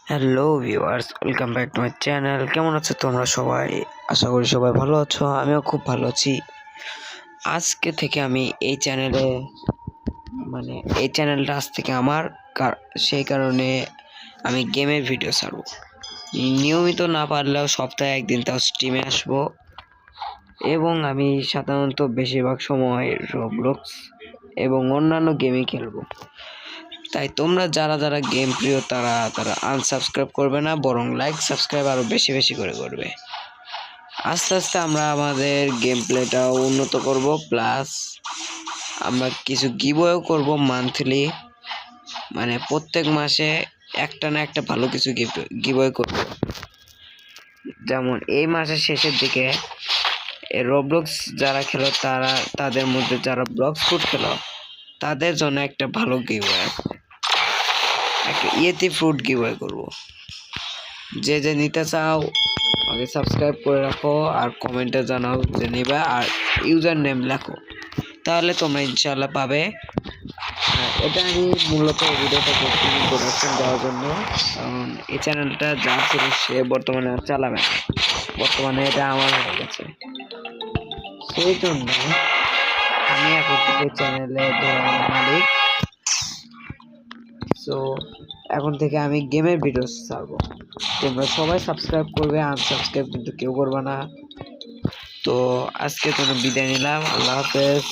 Hello viewers, welcome back to my channel. কেমন আছো তোমরা সবাই? আশা করি সবাই ভালো আছো। আমিও খুব ভালো আছি। আজকে থেকে আমি এই চ্যানেলটা আজ থেকে আমার, সেই কারণে আমি গেমের ভিডিও ছাড়বো। নিয়মিত না পারলেও সপ্তাহে একদিন তাও স্ট্রিমে আসবো, এবং আমি সাধারণত বেশিরভাগ সময় রবলক্স এবং অন্যান্য গেমই খেলবো। তাই তোমরা যারা যারা গেম প্রিয় তারা আনসাবস্ক্রাইব করবে না, বরং লাইক সাবস্ক্রাইব আরো বেশি বেশি করে করবে। আস্তে আস্তে আমরা আমাদের গেম প্লেটাও উন্নত করব, প্লাস আমরা কিছু গিভওয়েও করব মান্থলি, মানে প্রত্যেক মাসে একটা না একটা ভালো কিছু গিভওয়ে করব। যেমন এই মাসের শেষের দিকে রবলক্স যারা খেলো তাদের মধ্যে যারা ব্লক্স ফুড খেলো তাদের জন্য একটা ভালো গিভওয়ে, একটা ইয়েতি ফ্রুট গিভওয়ে করব। যে যে নিতে চাও আগে সাবস্ক্রাইব করে রাখো আর কমেন্টে জানাও যে নেবে, আর ইউজার নেম লেখো, তাহলে তোমরা ইনশাআল্লাহ পাবে। এটা আমি মূলত ভিডিওটা করছি ইন্ট্রোডাকশন দেওয়ার জন্য, কারণ এই চ্যানেলটা যা ছিল সে বর্তমানে আর চালাবে না, বর্তমানে এটা আমার হয়ে গেছে। সেই জন্য আমি এখন থেকে চ্যানেলে মালিক। সো এখন থেকে আমি গেমের ভিডিও ছাড়বো। তোমরা সবাই সাবস্ক্রাইব করবে, আনসাবস্ক্রাইব কিন্তু কেউ করবে না। তো আজকের জন্য বিদায় নিলাম। আল্লাহ হাফেজ।